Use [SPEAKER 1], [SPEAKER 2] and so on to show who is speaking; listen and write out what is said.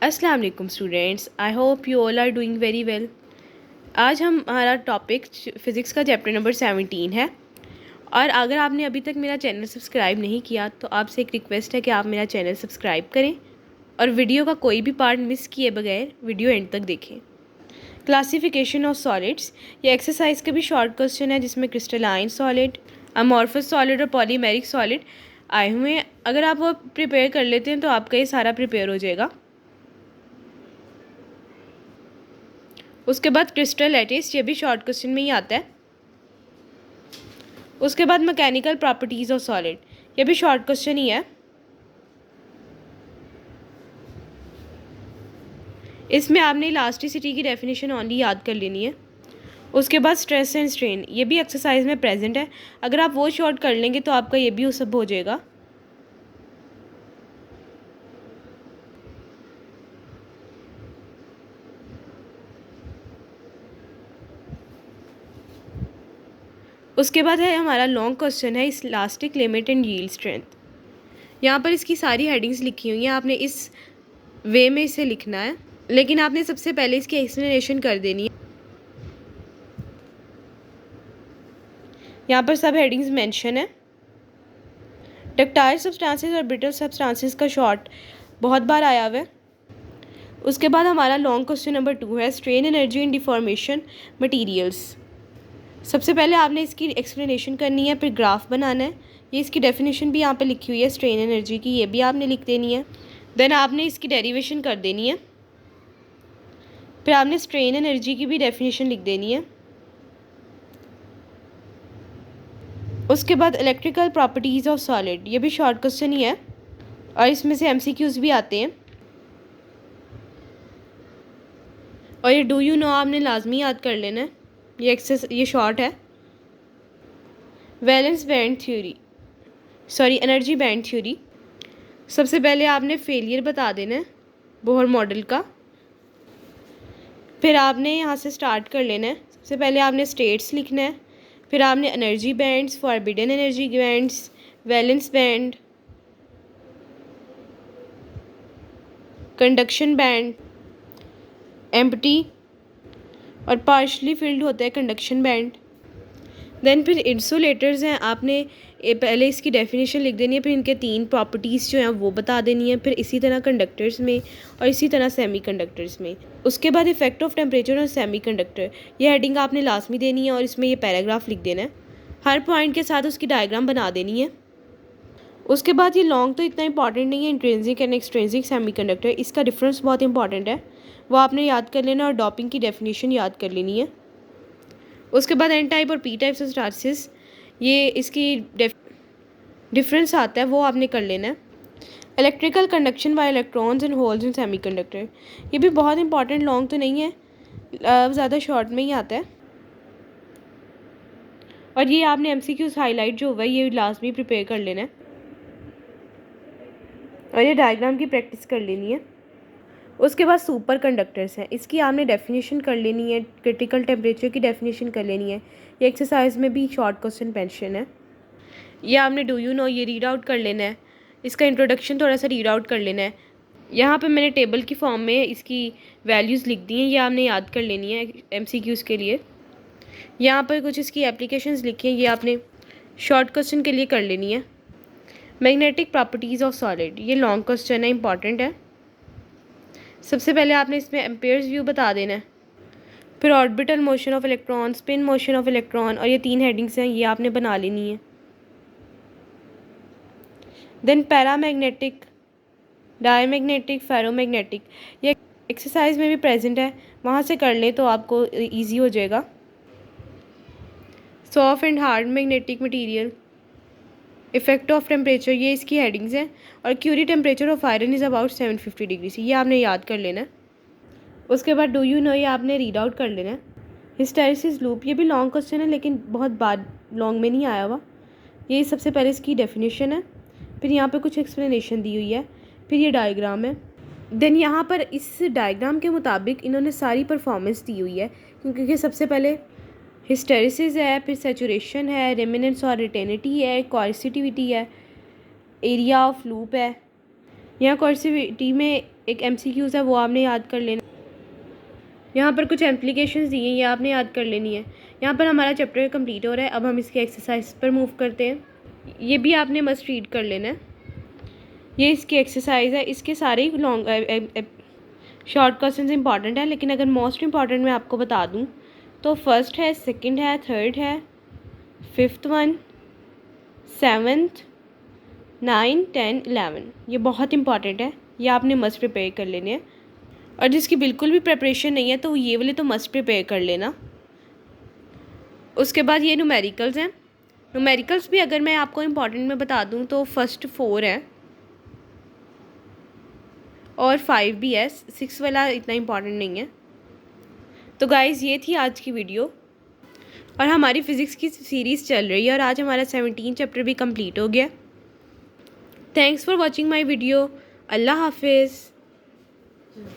[SPEAKER 1] अस्सलाम वालेकुम students, I hope you all are doing very well. आज हमारा टॉपिक फ़िज़िक्स का चैप्टर नंबर 17 है। और अगर आपने अभी तक मेरा चैनल सब्सक्राइब नहीं किया तो आपसे एक रिक्वेस्ट है कि आप मेरा चैनल सब्सक्राइब करें और वीडियो का कोई भी पार्ट मिस किए बगैर वीडियो एंड तक देखें। क्लासिफिकेशन ऑफ सॉलिड्स, ये एक्सरसाइज का भी शॉर्ट क्वेश्चन है जिसमें क्रिस्टलाइन सॉलिड, अमॉर्फस सॉलिड और पॉलीमेरिक सॉलिड आए हुए हैं। अगर आप वो प्रिपेयर कर लेते हैं तो आपका ये सारा प्रिपेयर हो जाएगा। उसके बाद क्रिस्टल लैटिस, ये भी शॉर्ट क्वेश्चन में ही आता है। उसके बाद मैकेनिकल प्रॉपर्टीज़ ऑफ सॉलिड, ये भी शॉर्ट क्वेश्चन ही है। इसमें आपने इलास्टिसिटी की डेफिनेशन ओनली याद कर लेनी है। उसके बाद स्ट्रेस एंड स्ट्रेन, ये भी एक्सरसाइज में प्रेजेंट है। अगर आप वो शॉर्ट कर लेंगे तो आपका ये भी सब हो जाएगा। उसके बाद है हमारा लॉन्ग क्वेश्चन है elastic limit and yield strength. यहाँ पर इसकी सारी हेडिंग्स लिखी हुई हैं, आपने इस वे में इसे लिखना है, लेकिन आपने सबसे पहले इसकी एक्सप्लेनेशन कर देनी है। यहाँ पर सब हेडिंग्स मेंशन है। डक्टाइल सब्सटेंसेस और ब्रिटल सब्सटेंसेस का शॉर्ट बहुत बार आया हुआ है। उसके बाद हमारा लॉन्ग क्वेश्चन नंबर 2 है strain energy in deformation materials. सबसे पहले आपने इसकी एक्सप्लेनेशन करनी है, फिर ग्राफ बनाना है। ये इसकी डेफिनेशन भी यहाँ पे लिखी हुई है स्ट्रेन एनर्जी की, ये भी आपने लिख देनी है। देन आपने इसकी डेरिवेशन कर देनी है, फिर आपने स्ट्रेन एनर्जी की भी डेफिनेशन लिख देनी है। उसके बाद इलेक्ट्रिकल प्रॉपर्टीज़ ऑफ सॉलिड, ये भी शॉर्ट क्वेश्चन ही है और इसमें से MCQs भी आते हैं। और ये डू यू नो आपने लाजमी याद कर लेना है, ये शॉर्ट है। Valence band theory, sorry energy band theory. सबसे पहले आपने फेलियर बता देना है बोहर मॉडल का, फिर आपने यहाँ से स्टार्ट कर लेना है। सबसे पहले आपने स्टेट्स लिखना है, फिर आपने energy bands, forbidden energy bands, valence band, conduction band, empty और पार्शली फिल्ड होता है कंडक्शन बैंड। देन फिर इंसुलेटर्स हैं, आपने पहले इसकी डेफिनेशन लिख देनी है, फिर इनके 3 प्रॉपर्टीज़ जो हैं वो बता देनी है, फिर इसी तरह कंडक्टर्स में और इसी तरह सेमीकंडक्टर्स में। उसके बाद इफेक्ट ऑफ टेम्परेचर और सेमीकंडक्टर, ये हेडिंग आपने लाजमी देनी है और इसमें ये पैराग्राफ लिख देना है। हर पॉइंट के साथ उसकी डायग्राम बना देनी है। उसके बाद ये लॉन्ग तो इतना इंपॉर्टेंट नहीं है, इंट्रिंसिक एंड एक्सट्रिंसिक सेमीकंडक्टर, इसका डिफरेंस बहुत इंपॉर्टेंट है, वो आपने याद कर लेना और डॉपिंग की डेफिनेशन याद कर लेनी है। उसके बाद एन टाइप और पी टाइप सब्सटेंसेस, ये इसकी डिफरेंस आता है, वो आपने कर लेना है। Electrical conduction bye electrons and holes in semiconductor, ये भी बहुत इंपॉर्टेंट, लॉन्ग तो नहीं है, ज़्यादा शॉर्ट में ही आता है। और ये आपने MCQs हाईलाइट जो हुआ है ये लाजमी प्रिपेयर कर लेना है और ये डायग्राम की प्रैक्टिस कर लेनी है। उसके बाद सुपर कंडक्टर्स हैं, इसकी आपने डेफिनेशन कर लेनी है, क्रिटिकल टेम्परेचर की डेफिनेशन कर लेनी है। ये एक्सरसाइज में भी शॉर्ट क्वेश्चन पेंशन है। ये आपने डू यू नो ये रीड आउट कर लेना है, इसका इंट्रोडक्शन थोड़ा सा रीड आउट कर लेना है। यहाँ पे मैंने टेबल की फॉर्म में इसकी वैल्यूज़ लिख दी हैं, ये आपने याद कर लेनी है MCQs के लिए। यहाँ पर कुछ इसकी एप्लीकेशंस लिखी हैं, ये आपने शॉर्ट क्वेश्चन के लिए कर लेनी है। मैग्नेटिक प्रॉपर्टीज़ ऑफ सॉलिड, ये लॉन्ग क्वेश्चन है, इंपॉर्टेंट है। सबसे पहले आपने इसमें एम्पेयर्स व्यू बता देना है, फिर orbital motion of electron, spin motion of electron, और ये 3 हेडिंग्स हैं, ये आपने बना लेनी है। देन पैरामैग्नेटिक, डायमैग्नेटिक, फेरोमैग्नेटिक, ये एक्सरसाइज में भी प्रेजेंट है, वहाँ से कर लें तो आपको ईजी हो जाएगा। Soft and hard magnetic material, effect of temperature, ये इसकी हेडिंग्स हैं। और Curie temperature of iron is about 750 degree, ये आपने याद कर लेना है। उसके बाद डू यू नो ये आपने रीड आउट कर लेना है। हिस्टैरिसीस लूप, ये भी लॉन्ग क्वेश्चन है लेकिन बहुत बाद लॉन्ग में नहीं आया हुआ। ये सबसे पहले इसकी डेफिनेशन है, फिर यहाँ पे कुछ एक्सप्लेनेशन दी हुई है, फिर ये डायग्राम है। देन यहाँ पर इस डायग्राम के मुताबिक इन्होंने सारी परफॉर्मेंस दी हुई है, क्योंकि सबसे पहले हिस्टैरिसिस है, फिर सैचुरेशन है, रेमिनेंस और रिटेनिटी है, कोर्सिविटी है, एरिया ऑफ लूप है। यहाँ कोर्सिविटी में एक MCQs है वो आपने याद कर लेना। यहाँ पर कुछ एप्लीकेशंस दी हैं, ये आपने याद कर लेनी है। यहाँ पर हमारा चैप्टर कंप्लीट हो रहा है। अब हम इसके एक्सरसाइज पर मूव करते हैं। ये भी आपने मस्ट रीड कर लेना है। ये इसकी एक्सरसाइज है। इसके सारे ही लॉन्ग शॉर्ट क्वेश्चंस इंपॉर्टेंट है, लेकिन अगर मोस्ट इंपॉर्टेंट मैं आपको बता दूँ तो फर्स्ट है, सेकंड है, थर्ड है, फिफ्थ वन, 7th, 9, 10, 11 ये बहुत इंपॉर्टेंट है। ये आपने मस्ट प्रिपेयर कर लेने हैं। और जिसकी बिल्कुल भी प्रिपरेशन नहीं है तो ये वाले तो मस्ट प्रिपेयर कर लेना। उसके बाद ये न्यूमेरिकल्स हैं। न्यूमेरिकल्स भी अगर मैं आपको इम्पॉर्टेंट में बता दूँ तो फर्स्ट 4 है और 5 भी है। 6 वाला इतना इम्पॉर्टेंट नहीं है। तो गाइज़ ये थी आज की वीडियो और हमारी फ़िज़िक्स की सीरीज़ चल रही है और आज हमारा 17 चैप्टर भी कंप्लीट हो गया। Thanks for watching my video. अल्लाह हाफिज़।